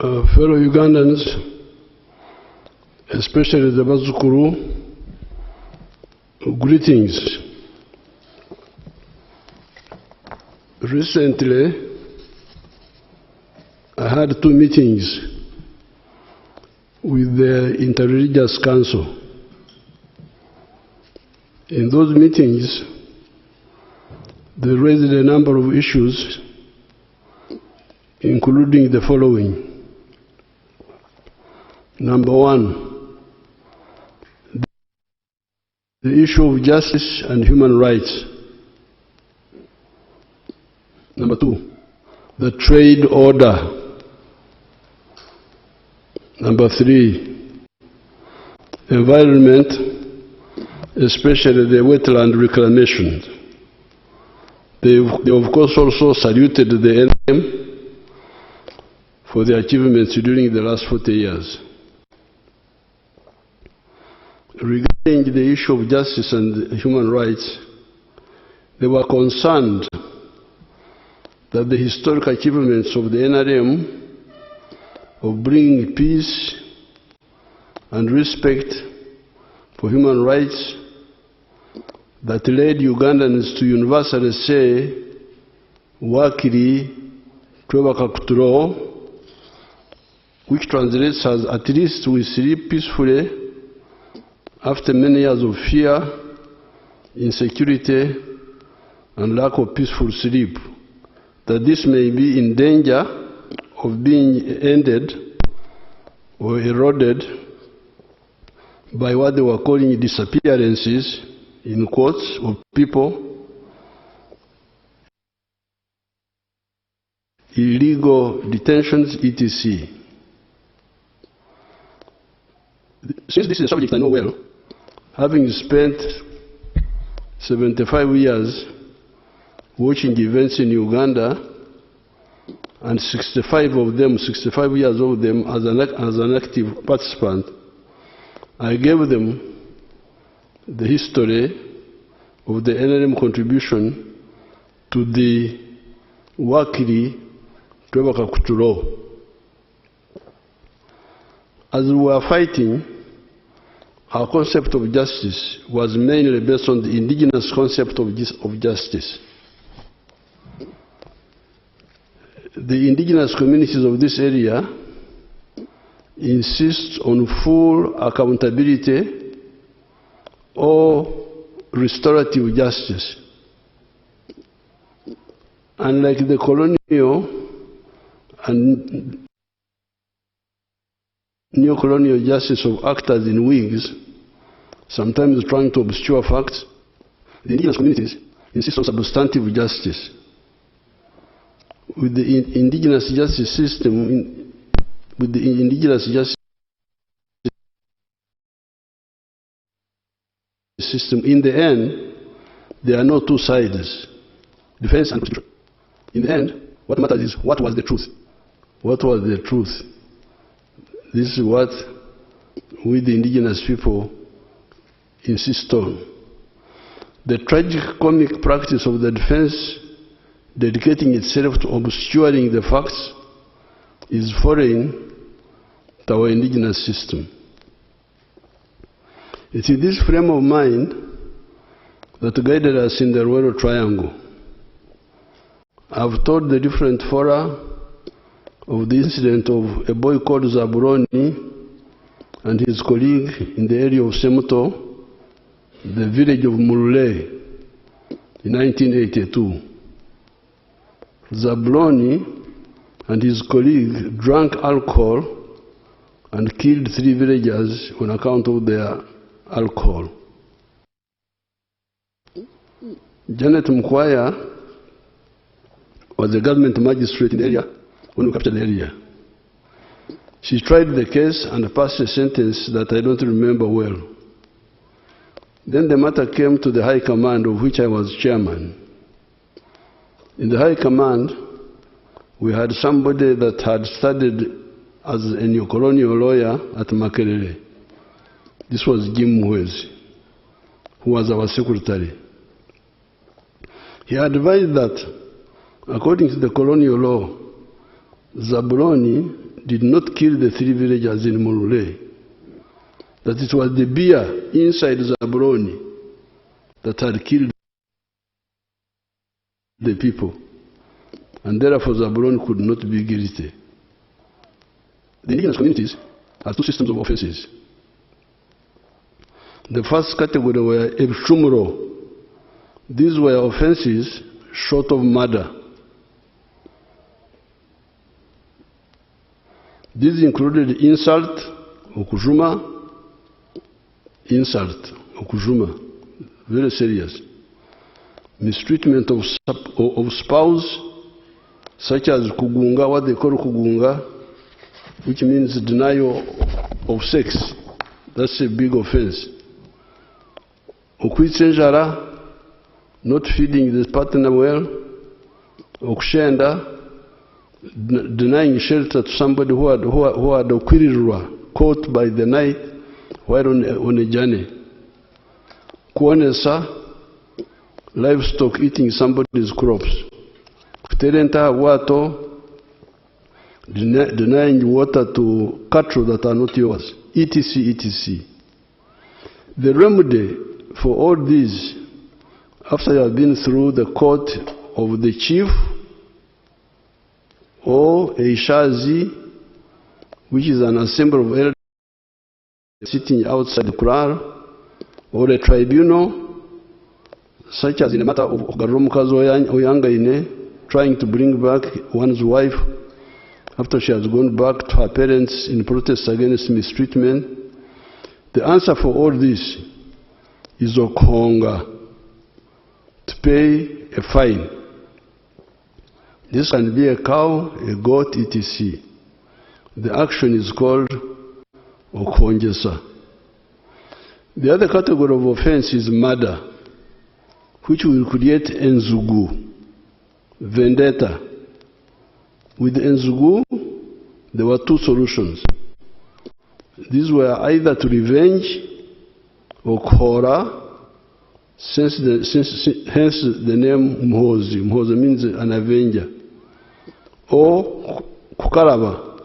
Fellow Ugandans, especially the Bazukuru, greetings. Recently, I had 2 meetings with the Interreligious Council. In those meetings, they raised a number of issues, including the following. Number 1, the issue of justice and human rights. Number 2, the trade order. Number 3, environment, especially the wetland reclamation. They of course also saluted the NRM for their achievements during the last 40 years. Regarding the issue of justice and human rights, they were concerned that the historic achievements of the NRM of bringing peace and respect for human rights that led Ugandans to universally say, Wakiri twebaka kutulo, which translates as at least we sleep peacefully after many years of fear, insecurity, and lack of peaceful sleep, that this may be in danger of being ended or eroded by what they were calling disappearances, in quotes, of people, illegal detentions, etc. Since this is a subject I know well, having spent 75 years watching events in Uganda, and 65 years of them as an active participant, I gave them the history of the NRM contribution to the Wakiri twebaka kutulo. As we were fighting, our concept of justice was mainly based on the indigenous concept of justice. The indigenous communities of this area insist on full accountability or restorative justice. Unlike the colonial and neo-colonial justice of actors in wigs, sometimes trying to obscure facts, the indigenous communities insist on substantive justice. With the indigenous justice system, in the end, there are no two sides, defense and prosecution. In the end, what matters is what was the truth. What was the truth? This is what we, the indigenous people, insist on. The tragic comic practice of the defense dedicating itself to obscuring the facts is foreign to our indigenous system. It is this frame of mind that guided us in the Royal Triangle. I've told the different fora of the incident of a boy called Zabuloni and his colleague in the area of Semuto, the village of Mulule, in 1982. Zabuloni and his colleague drank alcohol and killed 3 villagers on account of their alcohol. Janet Mkwaya was a government magistrate in the area when we captured the area. She tried the case and passed a sentence that I don't remember well. Then the matter came to the High Command, of which I was chairman. In the High Command, we had somebody that had studied as a neo-colonial lawyer at Makerere. This was Jim Mwezi, who was our secretary. He advised that, according to the colonial law, Zabuloni did not kill the 3 villagers in Mulule, that it was the beer inside Zabroni that had killed the people, and therefore Zabroni could not be guilty. The indigenous communities have 2 systems of offenses. The first category were Ebshumro. These were offenses short of murder. These included insult, okujuma, very serious. Mistreatment of spouse, such as kugunga, what they call kugunga, which means denial of sex. That's a big offense. Okwitsenjara, not feeding the partner well. Okushenda, denying shelter to somebody who had okwirirwa, caught by the night while on a journey. Kuonesa, livestock eating somebody's crops. Kuterenta wato, denying water to cattle that are not yours, etc., etc. The remedy for all these, after you have been through the court of the chief or a shazi, which is an assembly of elders sitting outside the kraal, or a tribunal, such as in the matter of Garomukazi Oyangaine, trying to bring back one's wife after she has gone back to her parents in protest against mistreatment. The answer for all this is Okonga, to pay a fine. This can be a cow, a goat, etc. The action is called Okonjesa. The other category of offense is murder, which will create enzugu, vendetta. With enzugu, there were 2 solutions. These were either to revenge or khora, hence the name Mhozi. Mhozi means an avenger. Or kukaraba,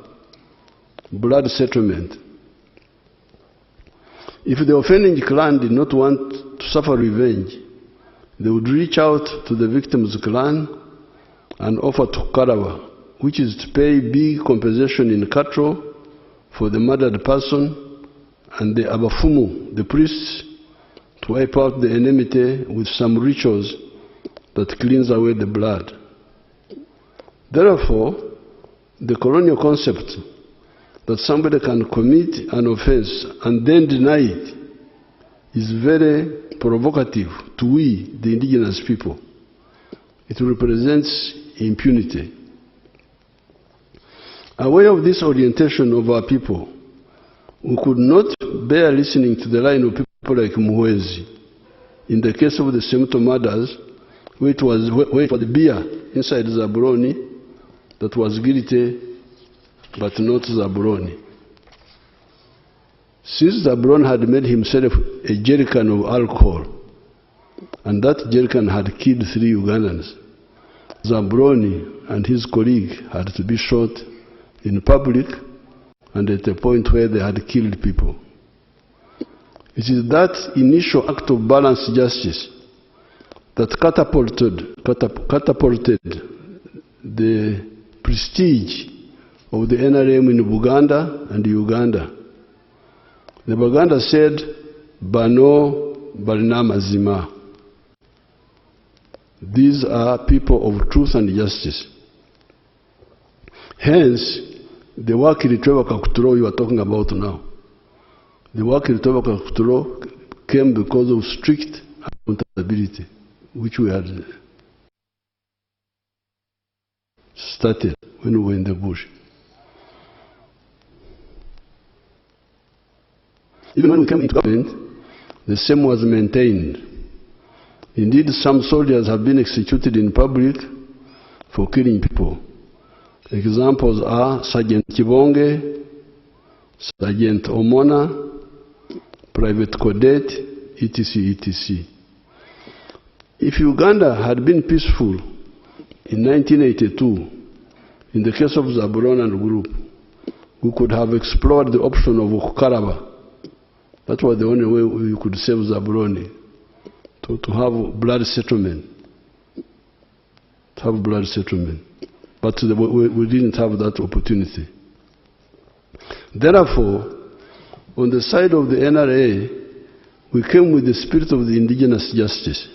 blood settlement. If the offending clan did not want to suffer revenge, they would reach out to the victim's clan and offer to kukaraba, which is to pay big compensation in cattle for the murdered person, and the abafumu, the priests, to wipe out the enmity with some rituals that cleans away the blood. Therefore, the colonial concept that somebody can commit an offense and then deny it is very provocative to we, the indigenous people. It represents impunity. Aware of this orientation of our people, we could not bear listening to the line of people like Muhwezi. In the case of the Semto murders, where it was the beer inside Zabroni that was guilty, but not Zabroni. Since Zabroni had made himself a jerrycan of alcohol, and that jerrycan had killed 3 Ugandans, Zabroni and his colleague had to be shot in public and at a point where they had killed people. It is that initial act of balanced justice that catapulted the prestige of the NRM in Buganda and Uganda. The Baganda said, Bano Balina Mazima. These are people of truth and justice. Hence, the work in Kakuturo you are talking about now. The work in Kakuturo came because of strict accountability, which we had started when we were in the bush. Even when we came into government, the same was maintained. Indeed, some soldiers have been executed in public for killing people. Examples are Sergeant Kibonge, Sergeant Omona, Private Cadet, etc., etc. If Uganda had been peaceful in 1982, in the case of Zabron and group, we could have explored the option of Ukaraba. That was the only way we could save Zabroni, to have blood settlement. To have blood settlement. But we didn't have that opportunity. Therefore, on the side of the NRA, we came with the spirit of the indigenous justice.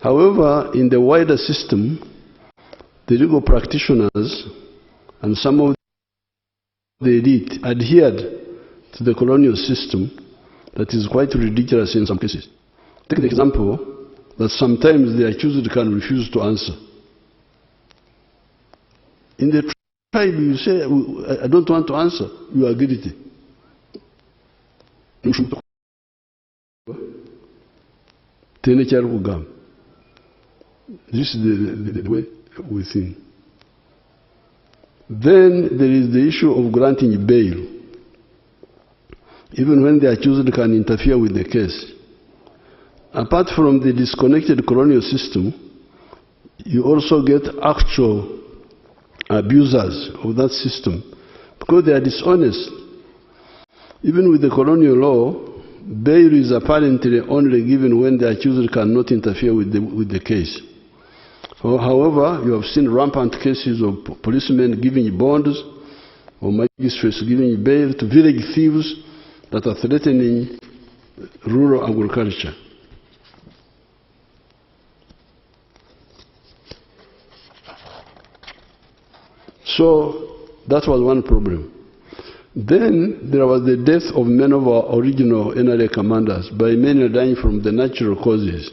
However, in the wider system, the legal practitioners and some of the elite adhered to the colonial system that is quite ridiculous in some cases. Take the example that sometimes the accused can refuse to answer. In the tribe, you say, I don't want to answer, you are guilty. This is the way we think. Then there is the issue of granting bail, even when the accused can interfere with the case. Apart from the disconnected colonial system, you also get actual abusers of that system because they are dishonest. Even with the colonial law, bail is apparently only given when the accused cannot interfere with the case. However, you have seen rampant cases of policemen giving bonds or magistrates giving bail to village thieves that are threatening rural agriculture. So that was one problem. Then there was the death of many of our original NRA commanders, by many dying from the natural causes.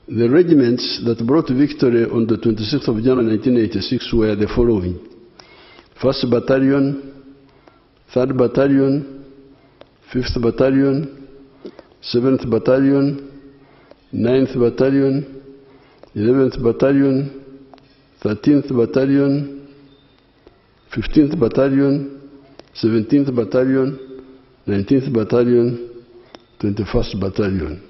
The regiments that brought victory on the 26th of January 1986 were the following: 1st Battalion, 3rd Battalion, 5th Battalion, 7th Battalion, 9th Battalion, 11th Battalion, 13th Battalion, 15th Battalion, 17th Battalion, 19th Battalion, 21st Battalion.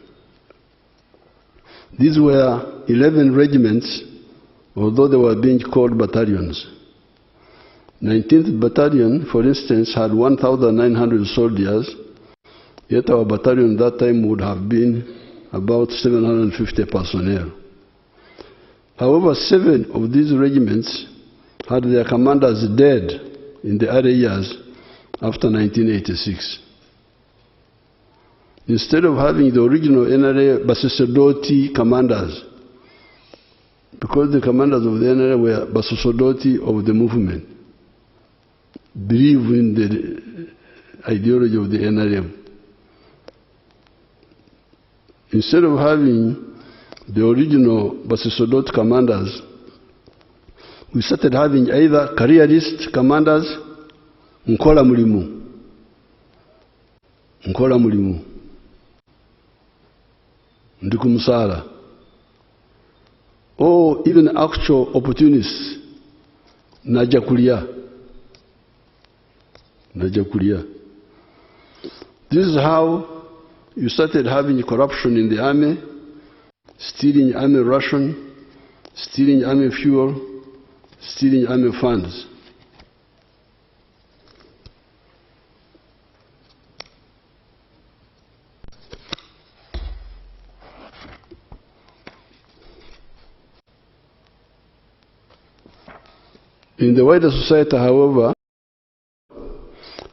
These were 11 regiments, although they were being called battalions. 19th Battalion, for instance, had 1,900 soldiers, yet our battalion that time would have been about 750 personnel. However, 7 of these regiments had their commanders dead in the early years after 1986. Instead of having the original NRA Basosodoti commanders, because the commanders of the NRA were Basosodoti of the movement, believe in the ideology of the NRM. Instead of having the original Basosodoti commanders, we started having either careerist commanders, Nkola Mulimu, Ndikumusala, or even actual opportunists, Najakulia. This is how you started having corruption in the army, stealing army ration, stealing army fuel, stealing army funds. In the wider society, however,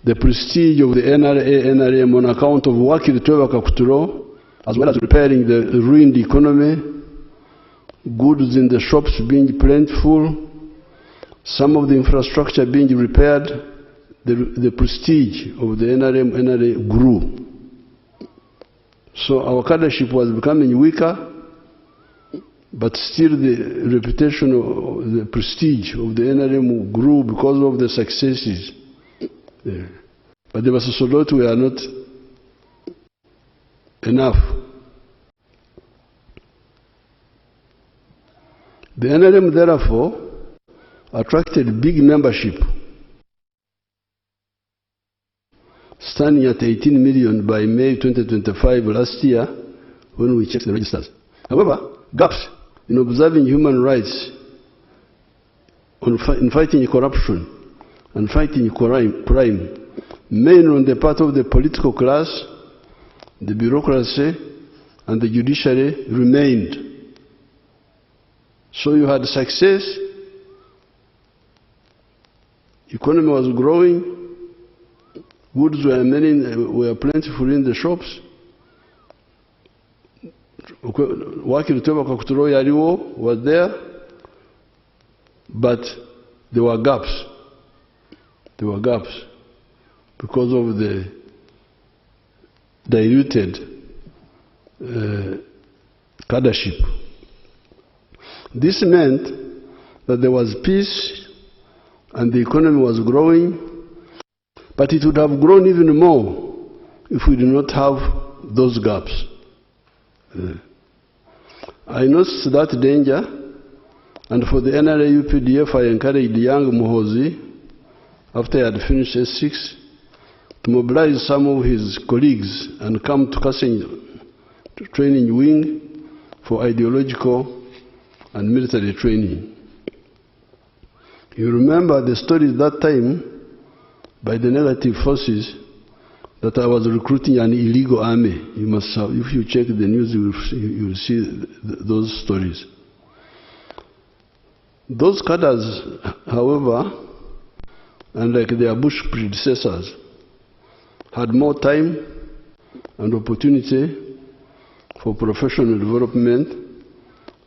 the prestige of the NRM on account of working the Kakuturo, as well as repairing the ruined economy, goods in the shops being plentiful, some of the infrastructure being repaired, the prestige of the NRA grew. So our cadreship was becoming weaker, but still the reputation of the prestige of the NRM grew because of the successes. But the Basosodoti were not enough. The NRM therefore attracted big membership, standing at 18 million by May 2025 last year when we checked the registers. However, gaps in observing human rights, in fighting corruption, and fighting crime, mainly on the part of the political class, the bureaucracy, and the judiciary, remained. So you had success, economy was growing, goods were plentiful in the shops. Wakiri Tweba Kakuturo Yariwo was there, but there were gaps. There were gaps because of the diluted cadreship. This meant that there was peace and the economy was growing, but it would have grown even more if we did not have those gaps. I noticed that danger, and for the NRA UPDF, I encouraged young Muhozi, after he had finished S6, to mobilize some of his colleagues and come to Kasenyi training wing for ideological and military training. You remember the story that time by the negative forces that I was recruiting an illegal army. You must have, if you check the news, you will see those stories. Those cadres, however, unlike their Bush predecessors, had more time and opportunity for professional development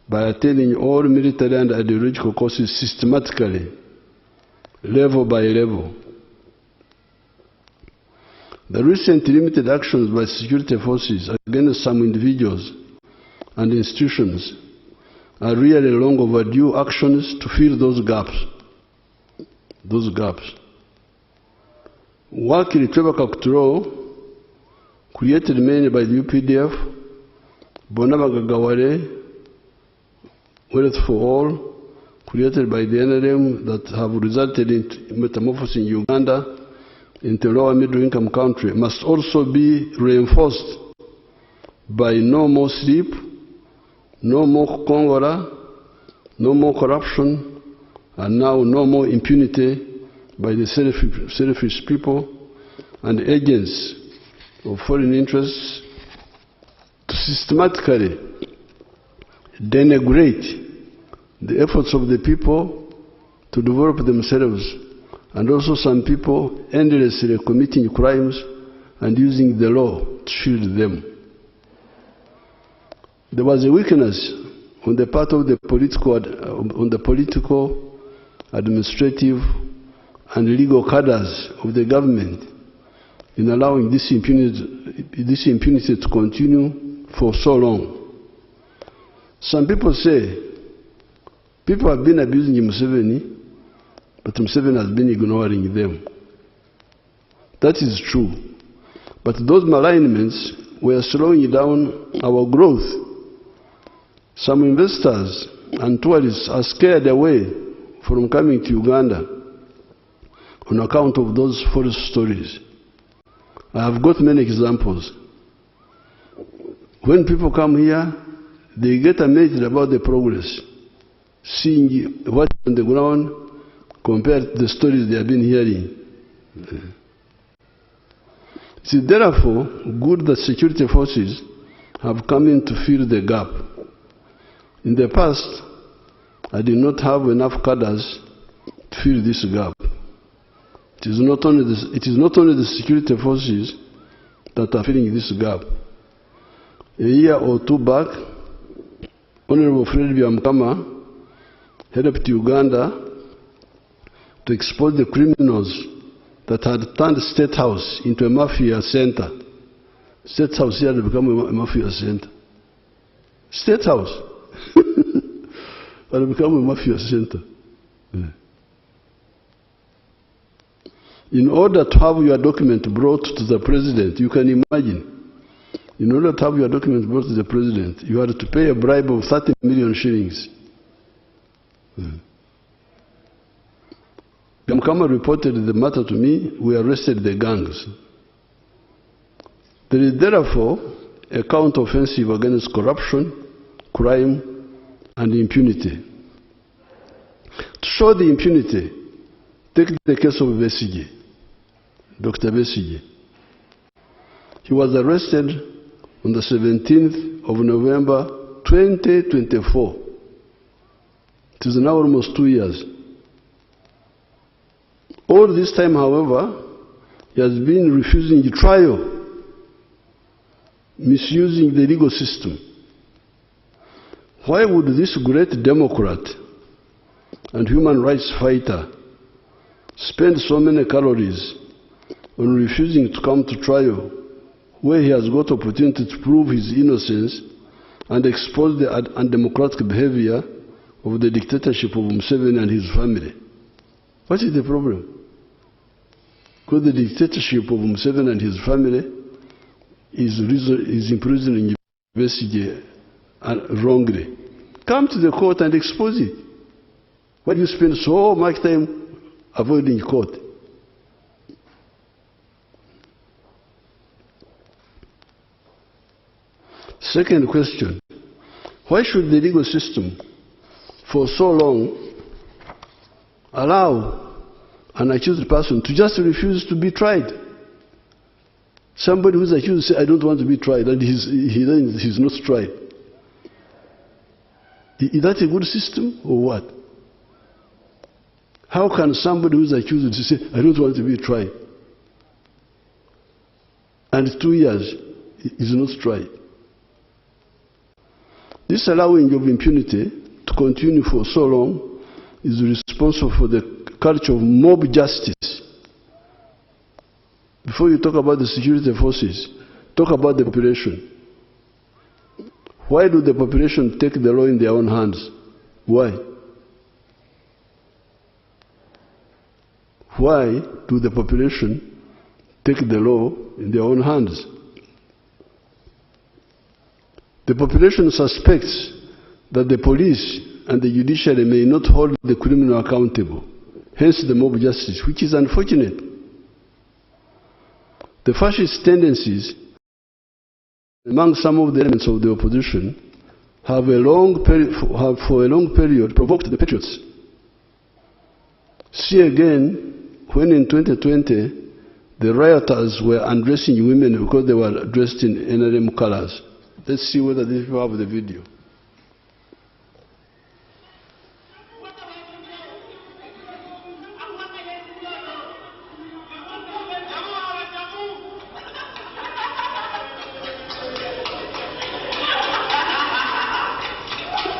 by attending all military and ideological courses systematically, level by level. The recent limited actions by security forces against some individuals and institutions are really long overdue actions to fill those gaps. Those gaps. Wakiri Tweba Kakuturo, created mainly by the UPDF, Bonabagagawale, Wealth for All, created by the NRM, that have resulted in metamorphosis in Uganda into a lower middle-income country, must also be reinforced by no more sleep, no more Congora, no more corruption, and now no more impunity by the selfish people and agents of foreign interests to systematically denigrate the efforts of the people to develop themselves, and also some people endlessly committing crimes and using the law to shield them. There was a weakness on the part of the political, administrative, and legal cadres of the government in allowing this impunity to continue for so long. Some people say people have been abusing Museveni, but Museveni has been ignoring them. That is true. But those malignments were slowing down our growth. Some investors and tourists are scared away from coming to Uganda on account of those false stories. I have got many examples. When people come here, they get amazed about the progress, seeing what's on the ground compared to the stories they have been hearing. It is therefore good that security forces have come in to fill the gap. In the past, I did not have enough cadres to fill this gap. It is not only the security forces that are filling this gap. A year or two back, Honorable Fred Byamukama helped Uganda to expose the criminals that had turned State House into a mafia center. State House here had become a mafia center. State House had become a mafia center. Yeah. In order to have your document brought to the president, you can imagine, in order to have your document brought to the president, you had to pay a bribe of 30 million shillings. Byamukama reported the matter to me. We arrested the gangs. There is therefore a counter-offensive against corruption, crime, and impunity. To show the impunity Take the case of Besigye, Dr. Besigye. He was arrested on the 17th of November 2024. It is now almost 2 years. All this time, however, he has been refusing trial, misusing the legal system. Why would this great Democrat and human rights fighter spend so many calories on refusing to come to trial, where he has got opportunity to prove his innocence and expose the undemocratic behavior of the dictatorship of Museveni and his family? What is the problem? Because the dictatorship of Museveni and his family is imprisoning Besigye wrongly. Come to the court and expose it. Why do you spend so much time avoiding court? Second question, why should the legal system for so long allow an accused person to just refuse to be tried? Somebody who's accused says, I don't want to be tried, and he's not tried. Is that a good system or what? How can somebody who's accused say, I don't want to be tried, and 2 years is not tried? This allowing of impunity to continue for so long is responsible for the culture of mob justice. Before you talk about the security forces, talk about the population. Why do the population take the law in their own hands? Why? Why do the population take the law in their own hands? The population suspects that the police and the judiciary may not hold the criminal accountable, hence the mob justice, which is unfortunate. The fascist tendencies among some of the elements of the opposition have for a long period provoked the patriots. See again, when in 2020 the rioters were undressing women because they were dressed in NRM colors. Let's see whether these people have the video.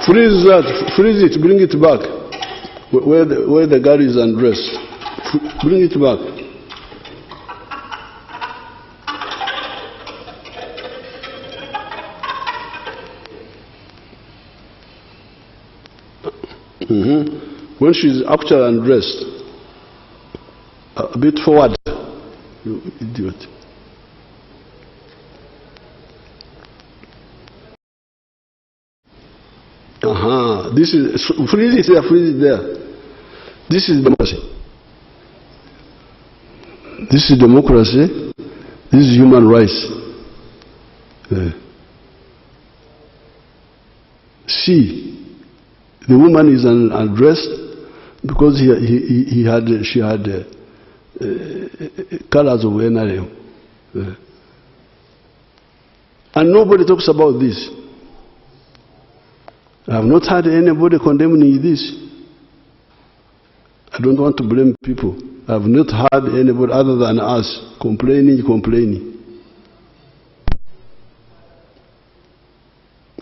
Freeze that, freeze it, bring it back. Where the girl is undressed. Bring it back. When she's actually undressed, a bit forward, you idiot. This is, freeze it there, freeze it there. This is democracy. This is democracy. This is human rights. See, the woman is undressed because she had colors of NRM. And nobody talks about this. I have not heard anybody condemning this. I don't want to blame people. I have not heard anybody other than us complaining.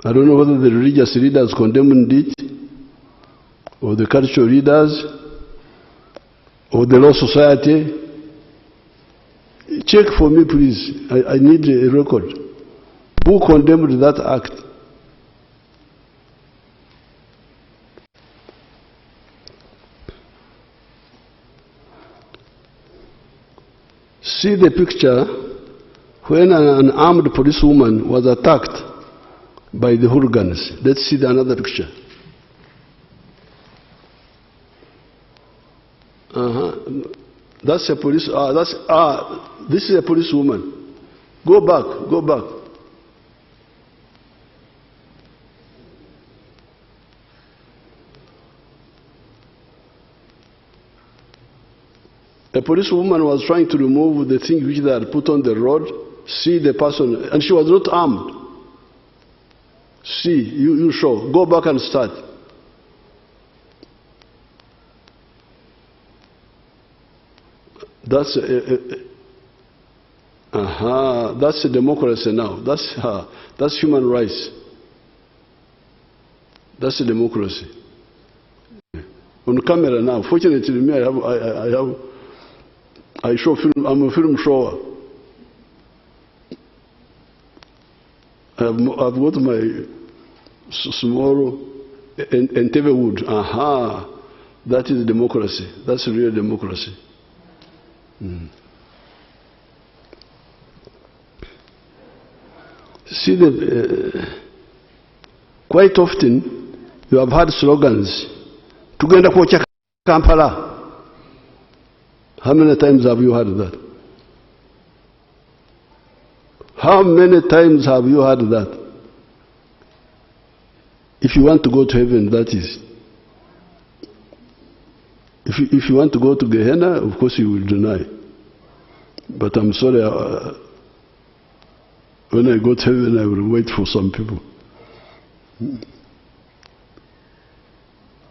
I don't know whether the religious leaders condemned it, or the cultural leaders, or the law society. Check for me, please. I need a record. Who condemned that act? See the picture when an armed policewoman was attacked by the hooligans. Let's see another picture. That's a police. This is a policewoman. Go back. Go back. A policewoman was trying to remove the thing which they had put on the road, see the person, and she was not armed. See, you show, go back and start. That's that's a democracy now. That's human rights. That's a democracy. On camera now. Fortunately, me, I show film. I'm a film shower. I've got my small and TV wood. That is democracy. That's real democracy. See, quite often you have had slogans. Tugenda kuocha Kampala. How many times have you heard that? How many times have you heard that? If you want to go to heaven, that is. If you want to go to Gehenna, of course you will deny. But I'm sorry, when I go to heaven, I will wait for some people.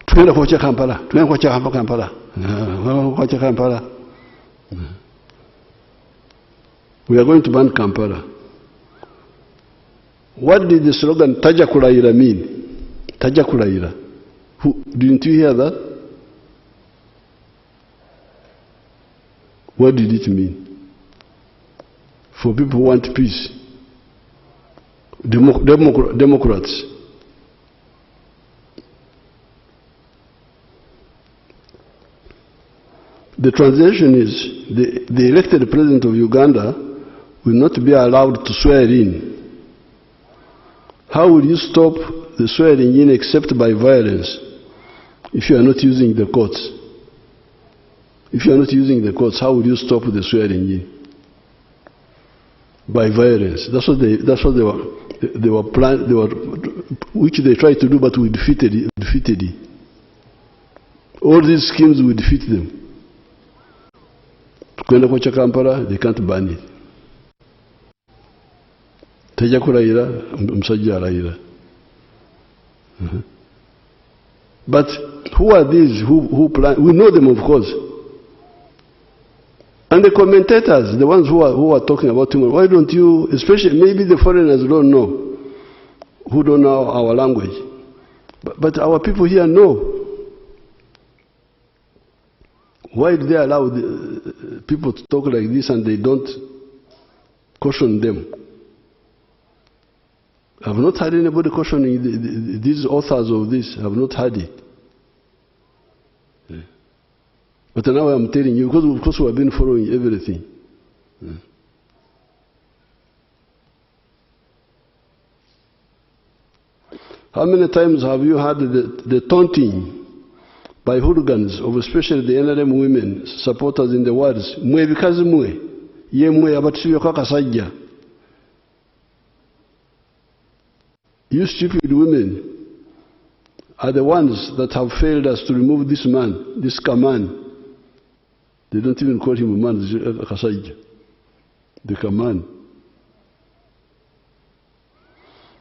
Tugenda kuocha Kampala. Tugenda kuocha Kampala. Kuocha Kampala. We are going to ban Kampala. What did the slogan Taja Kulaira mean? Taja Kulaira. Didn't you hear that? What did it mean? For people who want peace. Democrats. The translation is the elected president of Uganda will not be allowed to swear in. How will you stop the swearing in except by violence if you are not using the courts? If you are not using the courts, how will you stop the swearing in? By violence. That's what they were planning, which they tried to do, but we defeated it. All these schemes, we defeat them. Kwenda kuocha Kampala, they can't ban it. Tajja kulayira, omusajja alayira. But who are these who plan? We know them, of course. And the commentators, the ones who are talking about him, why don't you, especially maybe the foreigners don't know, who don't know our language. But our people here know. Why do they allow the people to talk like this and they don't caution them? I've not heard anybody cautioning these authors of this. I've not heard it. Yeah. But now I'm telling you, because of course we have been following everything. Yeah. How many times have you heard the taunting by hooligans of especially the NRM women supporters in the words, mwe bikazi mwe, ye mwe abatusibye kwa kasajja. You stupid women are the ones that have failed us to remove this man, this Kaman. They don't even call him a man, kasajja. The Kaman.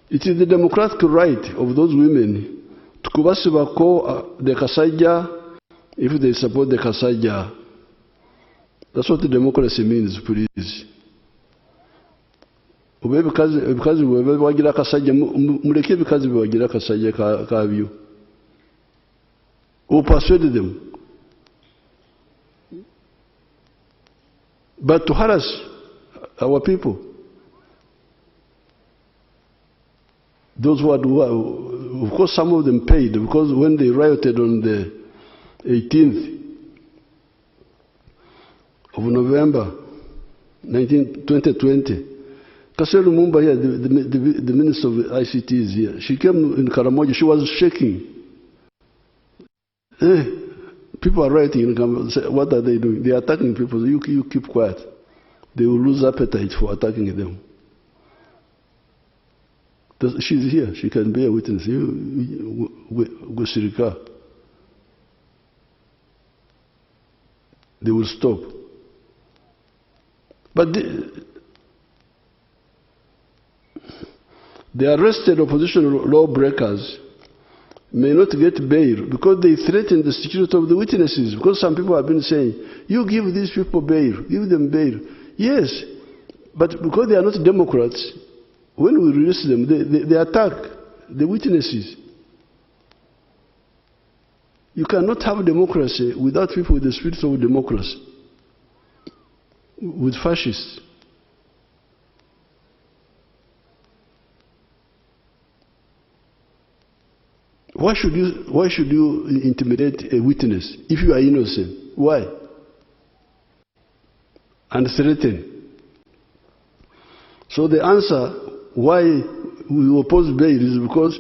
It is the democratic right of those women to kubasibako the kasajja if they support the kasajja. That's what the democracy means, please. Ebikazi bwe bagira kasajja muleke ebikazi bwe bagira kasajja kabyo. Or persuade them. But to harass our people, those who are, of course some of them paid, because when they rioted on the 18th of November 2020, Kasel Lumumba here, the Minister of ICT is here. She came in Karamoja, she was shaking. People are rioting in Karamoja. What are they doing? They are attacking people. You keep quiet. They will lose appetite for attacking them. She's here. She can bear witness. They they will stop. But the arrested opposition lawbreakers may not get bail because they threaten the security of the witnesses. Because some people have been saying, you give these people bail, give them bail. Yes, but because they are not Democrats, when we release them, they attack the witnesses. You cannot have democracy without people with the spirit of democracy, with fascists. Why should you intimidate a witness if you are innocent? Why? And threaten. So the answer why we oppose bail is because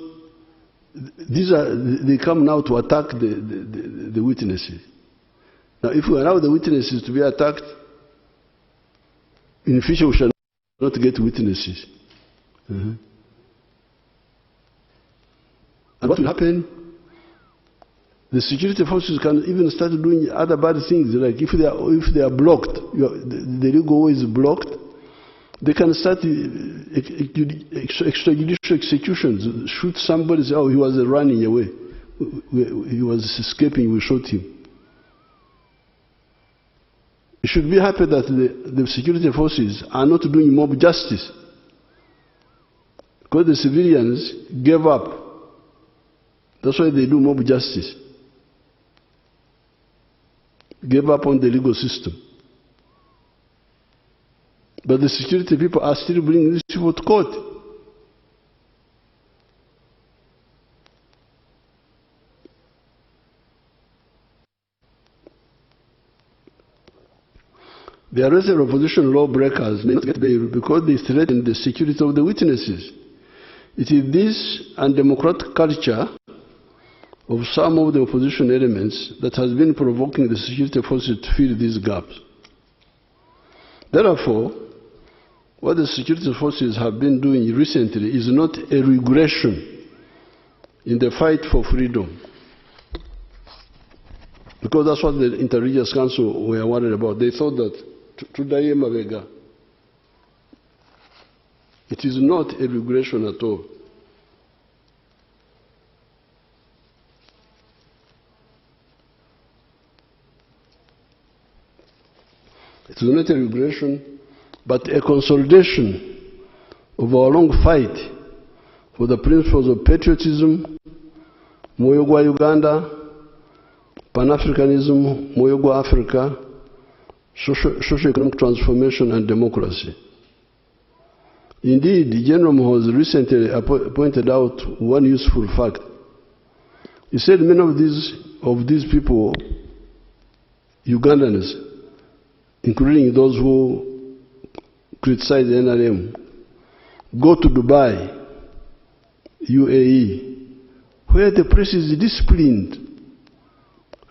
they come now to attack the witnesses. Now, if we allow the witnesses to be attacked, in the future we shall not get witnesses. And what will happen? The security forces can even start doing other bad things, like if they are blocked, the legal way is blocked, they can start extrajudicial executions, shoot somebody, say, oh, he was running away, he was escaping, we shot him. You should be happy that the security forces are not doing mob justice, because the civilians gave up. That's why they do mob justice. Gave up on the legal system. But the security people are still bringing these people to court. The arrested opposition lawbreakers may not get bail because they threaten the security of the witnesses. It is this undemocratic culture of some of the opposition elements that has been provoking the security forces to fill these gaps. Therefore, what the security forces have been doing recently is not a regression in the fight for freedom, because that's what the Inter-Religious Council were worried about. They thought that Tudaye Mabega, it is not a regression at all. It is not a regression, but a consolidation of our long fight for the principles of patriotism, Moyo gwa Uganda, Pan-Africanism, Moyo gwa Africa, socio-economic transformation and democracy. Indeed, General Muhoozi recently pointed out one useful fact. He said many of these people, Ugandans, including those who criticize the NRM, go to Dubai, UAE, where the press is disciplined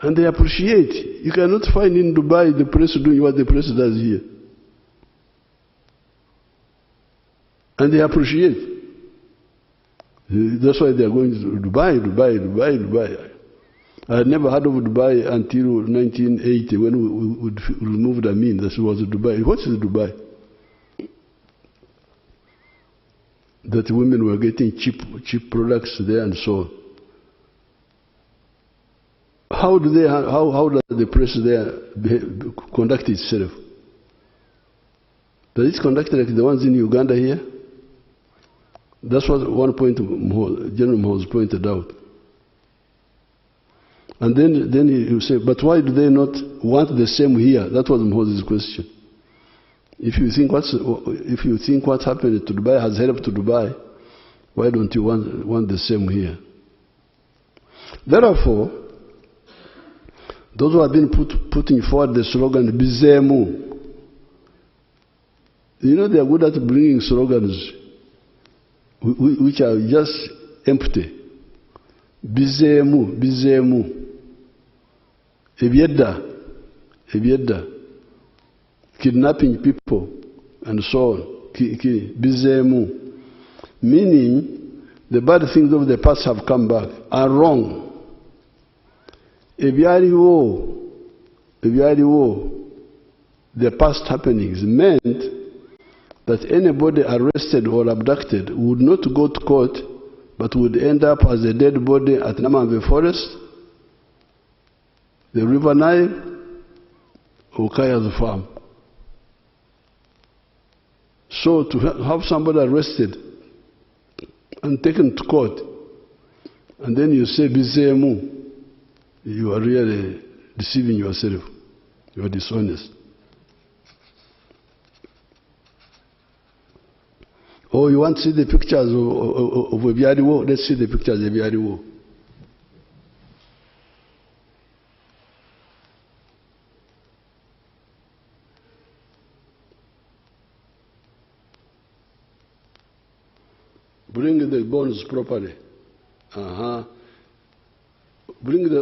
and they appreciate. You cannot find in Dubai the press doing what the press does here. And they appreciate. That's why they are going to Dubai. I had never heard of Dubai until 1980 when we removed Amin. That was Dubai. What is Dubai? That women were getting cheap products there and so on. How does the press there conduct itself? Does it conduct like the ones in Uganda here? That's what one point General Muhoozi pointed out. And then you say, but why do they not want the same here? That was Muhoozi's question. If you think what happened to Dubai has helped to Dubai, why don't you want the same here? Therefore, those who have been putting forward the slogan Bizemu, you know they are good at bringing slogans which are just empty. Bizemu, Bizemu. Ebyedda, kidnapping people, and so on. Bizemu. Meaning, the bad things of the past have come back, are wrong. Ebyaliwo, the past happenings meant that anybody arrested or abducted would not go to court, but would end up as a dead body at Namambe Forest, the River Nile, or Kaya's farm. So to have somebody arrested and taken to court, and then you say, Bizemu, you are really deceiving yourself. You are dishonest. Oh, you want to see the pictures of Ebyaliwo? Let's see the pictures of Ebyaliwo. Bring the bones properly. Bring the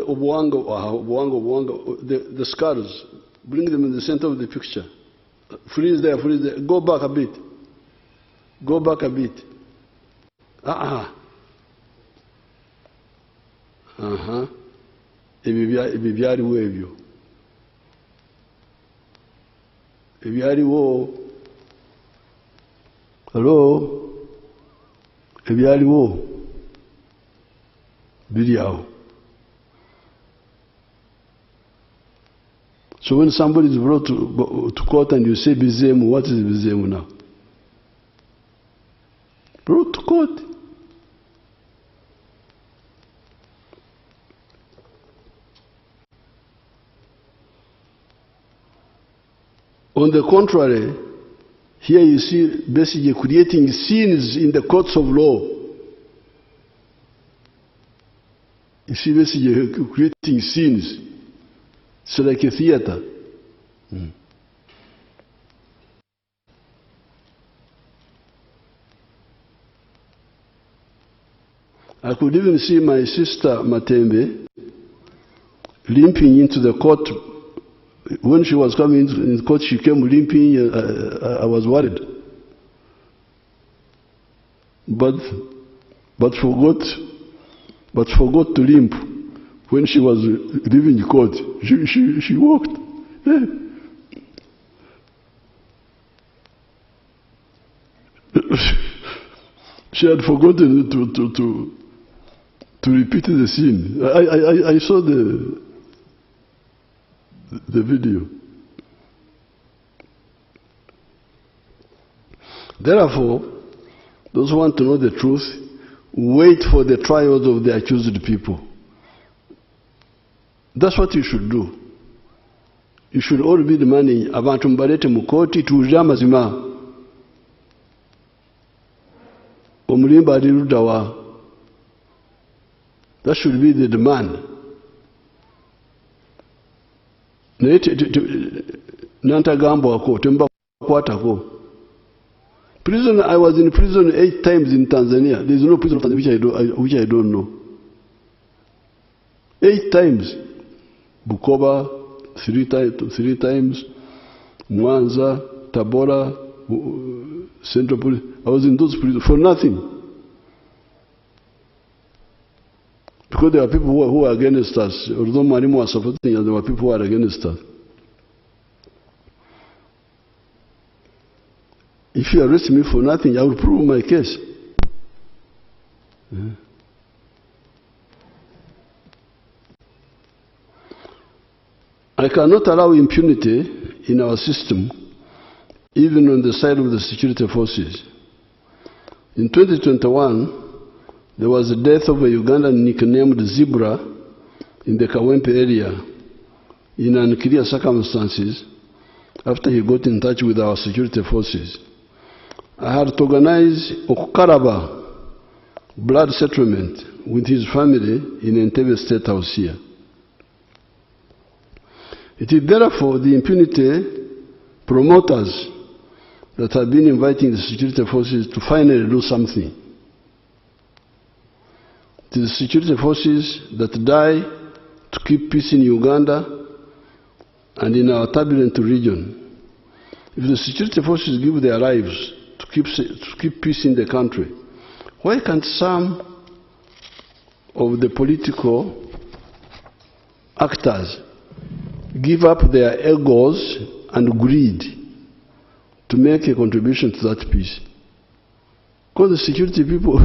the skulls. Bring them in the center of the picture. Freeze there, freeze there. Go back a bit. Go back a bit. Ebyaliwo ebyo. Ebyaliwo. Hello? Ebyaliwo. Biri awo. So when somebody is brought to court and you say Bizemu, what is Bizemu now? Brought to court. On the contrary, here you see basically creating scenes in the courts of law. You see basically creating scenes. It's like a theater. I could even see my sister Matembe limping into the court. When she was coming into the court, she came limping. I was worried. But forgot to limp. When she was leaving the court, she walked. She had forgotten to repeat the scene. I saw the video. Therefore, those who want to know the truth, wait for the trials of the accused people. That's what you should do. You should all be demanding abantu mbalete mu kooti tuwulire amazima. Omulimba ali ludda wa? That should be the demand. Naye nantagambwako tembakwatako. Prison, I was in prison 8 times in Tanzania. There is no prison in Tanzania which I don't know. 8 times. Bukoba, 3 times, Mwanza, Tabora, Central Police. I was in those prisons for nothing. Because there are people who are against us. Although Marimu was supporting us, there were people who are against us. If you arrest me for nothing, I will prove my case. I cannot allow impunity in our system, even on the side of the security forces. In 2021, there was the death of a Ugandan nicknamed Zebra in the Kawempe area in unclear circumstances after he got in touch with our security forces. I had to organize Okukaraba blood settlement with his family in Entebbe State House here. It is therefore the impunity promoters that have been inviting the security forces to finally do something. It is the security forces that die to keep peace in Uganda and in our turbulent region. If the security forces give their lives to keep peace in the country, why can't some of the political actors give up their egos and greed to make a contribution to that peace. Because the security people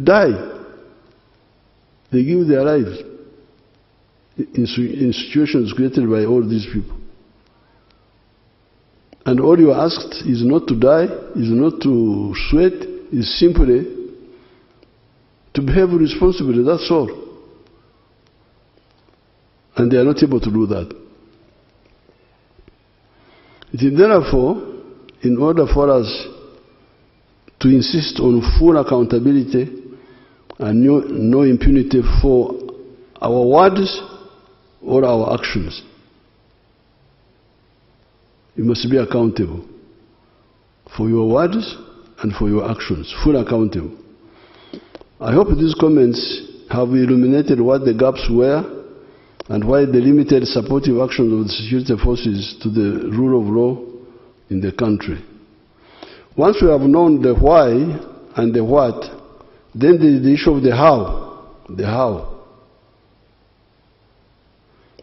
die. They give their lives in situations created by all these people. And all you are asked is not to die, is not to sweat, is simply to behave responsibly, that's all. And they are not able to do that. It is therefore, in order for us to insist on full accountability and no impunity for our words or our actions, you must be accountable for your words and for your actions, fully accountable. I hope these comments have illuminated what the gaps were and why the limited supportive actions of the security forces to the rule of law in the country. Once we have known the why and the what, then there is the issue of the how. The how.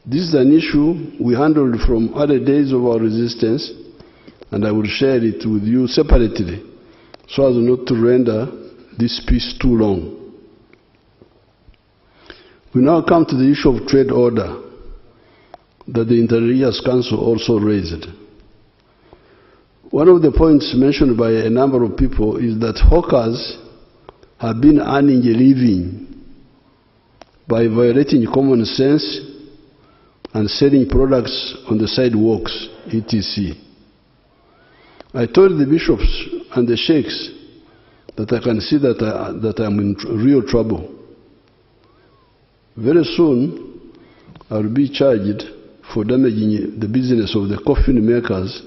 This is an issue we handled from other days of our resistance, and I will share it with you separately so as not to render this piece too long. We now come to the issue of trade order that the Inter-Religious Council also raised. One of the points mentioned by a number of people is that hawkers have been earning a living by violating common sense and selling products on the sidewalks, etc. I told the bishops and the sheikhs that I can see that I'm in real trouble. Very soon, I will be charged for damaging the business of the coffin makers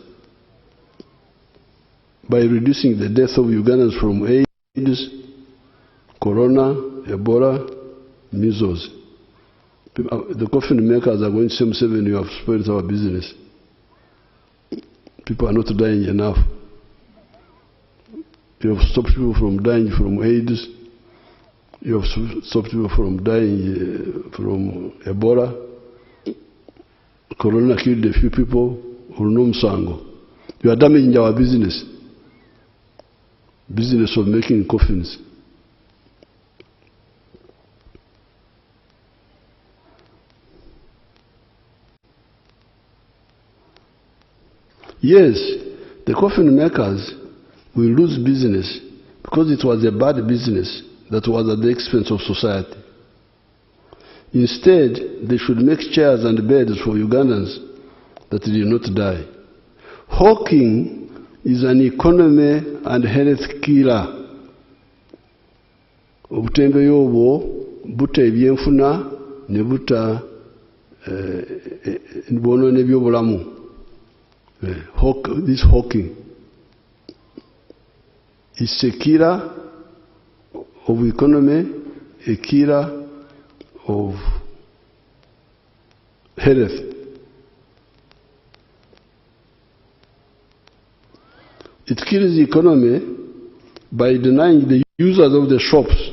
by reducing the death of Ugandans from AIDS, Corona, Ebola, measles. The coffin makers are going to say, Museveni, you have spoiled our business. People are not dying enough. You have stopped people from dying from AIDS. You have stopped people from dying from Ebola. Corona killed a few people. You are damaging our business. Business of making coffins. Yes, the coffin makers will lose business because it was a bad business that was at the expense of society. Instead, they should make chairs and beds for Ugandans that did not die. Hawking is an economy and health killer. Obutembe yobo buta ebyenfuna ne buta bono ne byobulamu. This hawking is a killer of economy, a killer of health. It kills the economy by denying the users of the shops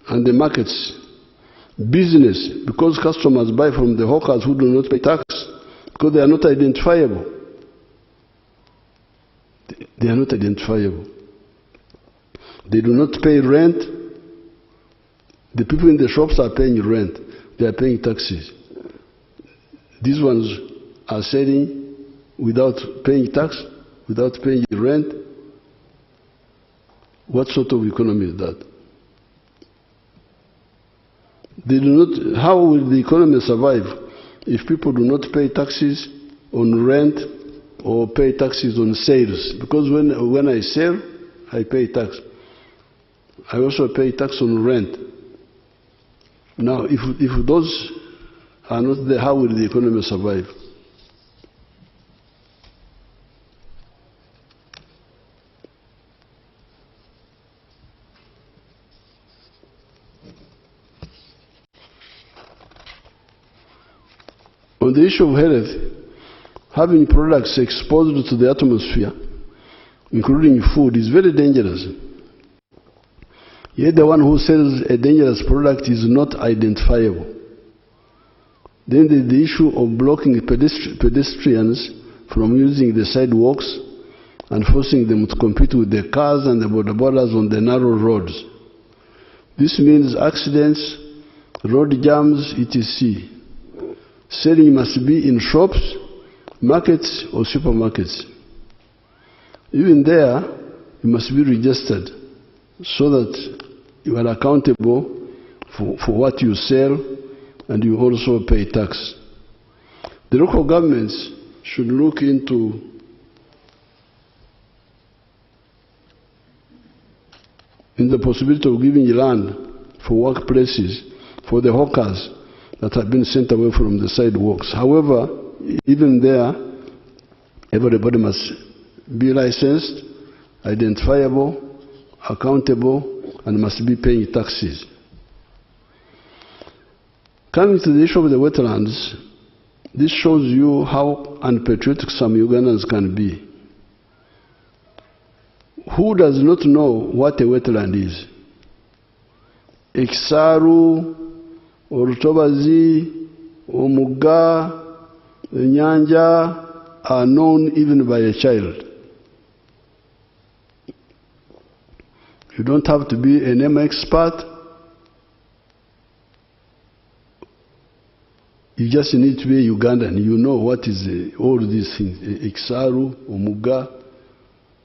and the markets business, because customers buy from the hawkers who do not pay tax, because they are not identifiable. They are not identifiable. They do not pay rent. The people in the shops are paying rent. They are paying taxes. These ones are selling without paying tax, without paying rent. What sort of economy is that? They do not. How will the economy survive if people do not pay taxes on rent or pay taxes on sales? Because when I sell, I pay tax. I also pay tax on rent. Now, if those are not there, how will the economy survive? On the issue of health, having products exposed to the atmosphere, including food, is very dangerous. Yet the one who sells a dangerous product is not identifiable. Then there's the issue of blocking pedestrians from using the sidewalks and forcing them to compete with the cars and the bodabodas on the narrow roads. This means accidents, road jams, etc. Selling must be in shops, markets, or supermarkets. Even there, you must be registered so that you are accountable for what you sell and you also pay tax. The local governments should look into the possibility of giving land for workplaces for the hawkers that have been sent away from the sidewalks. However, even there, everybody must be licensed, identifiable, accountable, and must be paying taxes. Coming to the issue of the wetlands, this shows you how unpatriotic some Ugandans can be. Who does not know what a wetland is? Ekisaru, Orutobazi, Omuga, Nyanja are known even by a child. You don't have to be an M expert. You just need to be a Ugandan. You know what is all these things. Ekisaru, Omuga,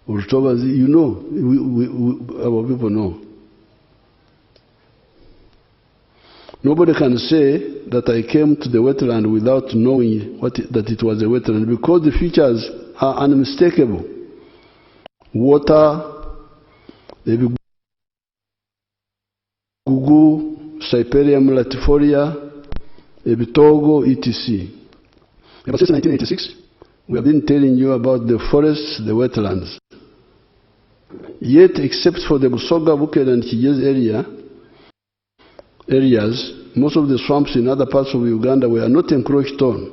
Orutobazi, you know. Our people know. Nobody can say that I came to the wetland without knowing that it was a wetland, because the features are unmistakable. Water, Gugu, Cyperium latifolia, Ebitogo, etc. Ever since 1986, we have been telling you about the forests, the wetlands. Yet, except for the Busoga, Bukel, and Kigezi areas, most of the swamps in other parts of Uganda were not encroached on.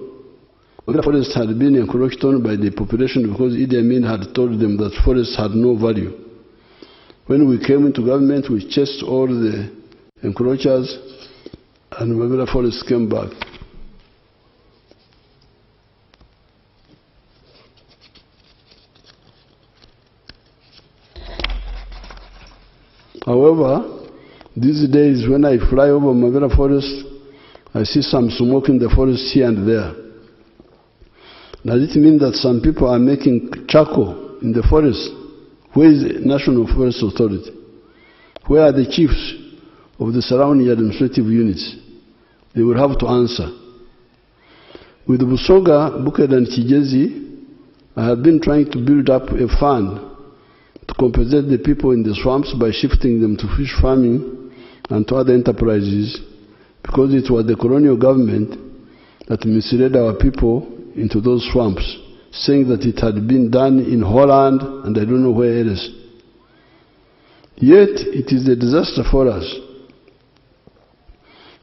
The forests had been encroached on by the population because Idi Amin had told them that forests had no value. When we came into government, we chased all the encroachers, and Mabera forests came back. However, these days when I fly over Mabera forest, I see some smoke in the forest here and there. Does it mean that some people are making charcoal in the forest? Where is the National Forest Authority? Where are the chiefs of the surrounding administrative units? They will have to answer. With Busoga, Buked, and Kigezi, I have been trying to build up a fund to compensate the people in the swamps by shifting them to fish farming and to other enterprises, because it was the colonial government that misled our people into those swamps, saying that it had been done in Holland and I don't know where else. Yet it is a disaster for us.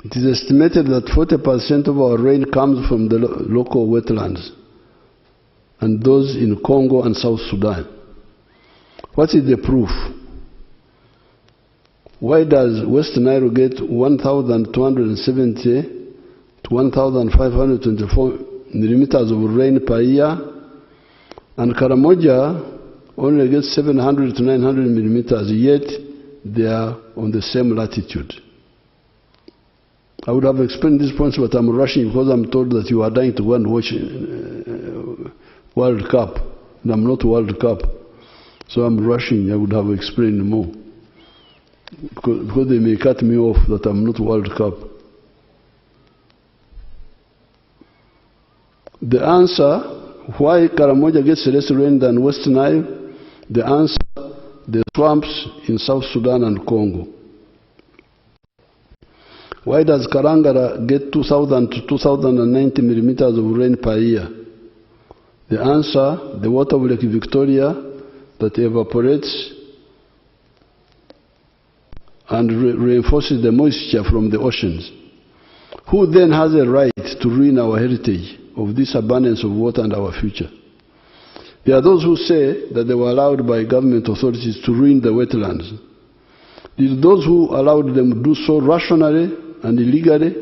It is estimated that 40% of our rain comes from the local wetlands, and those in Congo and South Sudan. What is the proof? Why does West Nile get 1,270 to 1,524 millimeters of rain per year, and Karamoja only gets 700 to 900 millimeters, yet they are on the same latitude? I would have explained these points, but I'm rushing because I'm told that you are dying to go and watch World Cup, and I'm not World Cup. So I'm rushing. I would have explained more. Because they may cut me off that I'm not World Cup. The answer, why Karamoja gets less rain than West Nile? The answer, the swamps in South Sudan and Congo. Why does Karangara get 2,000 to 2,090 millimeters of rain per year? The answer, the water of Lake Victoria that evaporates and reinforces the moisture from the oceans. Who then has a right to ruin our heritage of this abundance of water and our future? There are those who say that they were allowed by government authorities to ruin the wetlands. Did those who allowed them do so rationally and illegally?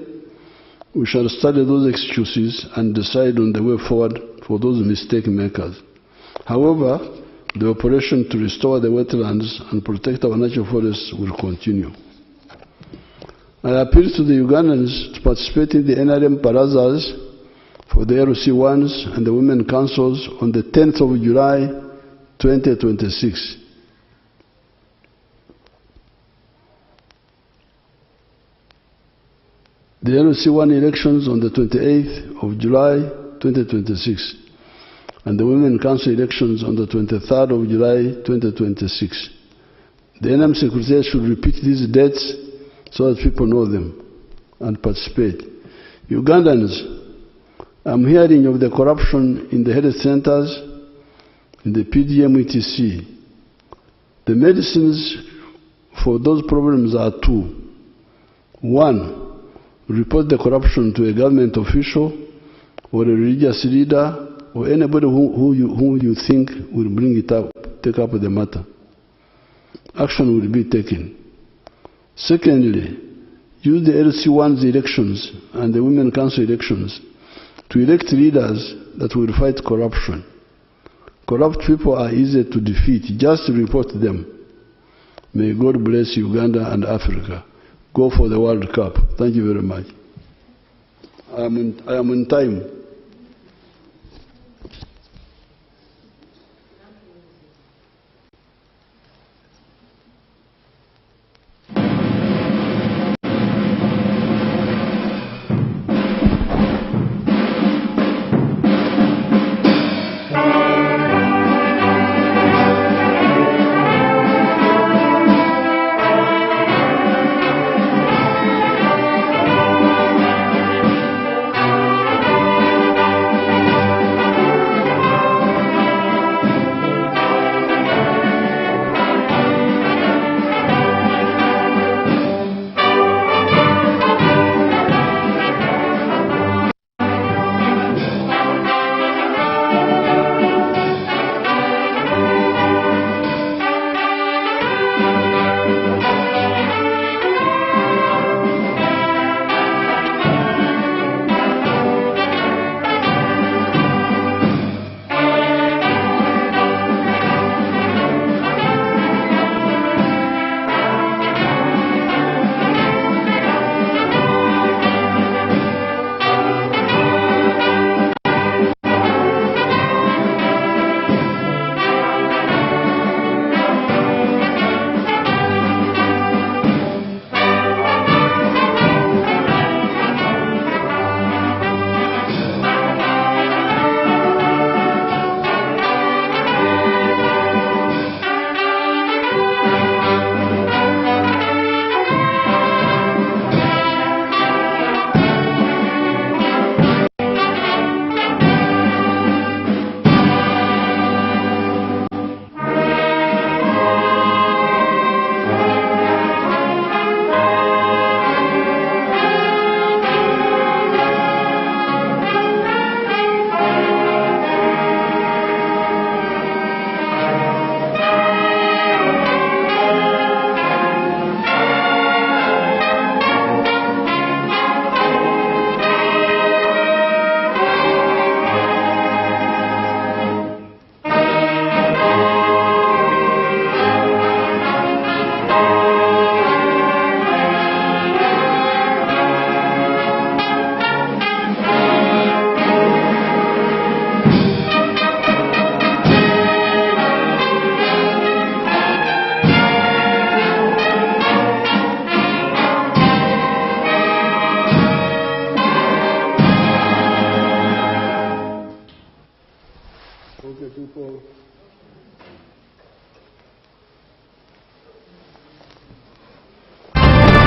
We shall study those excuses and decide on the way forward for those mistake makers. However, the operation to restore the wetlands and protect our natural forests will continue. I appeal to the Ugandans to participate in the NRM barazas for the LC1s and the Women Councils on the 10th of July 2026. The LC1 elections on the 28th of July 2026 and the Women Council elections on the 23rd of July 2026. The NM Secretary should repeat these dates so that people know them and participate. Ugandans, I'm hearing of the corruption in the health centers, in the PDM etc. The medicines for those problems are two. One, report the corruption to a government official or a religious leader or anybody who you think will bring it up, take up the matter. Action will be taken. Secondly, use the LC1's elections and the Women Council elections to elect leaders that will fight corruption. Corrupt people are easy to defeat. Just report them. May God bless Uganda and Africa. Go for the World Cup. Thank you very much. I am on time.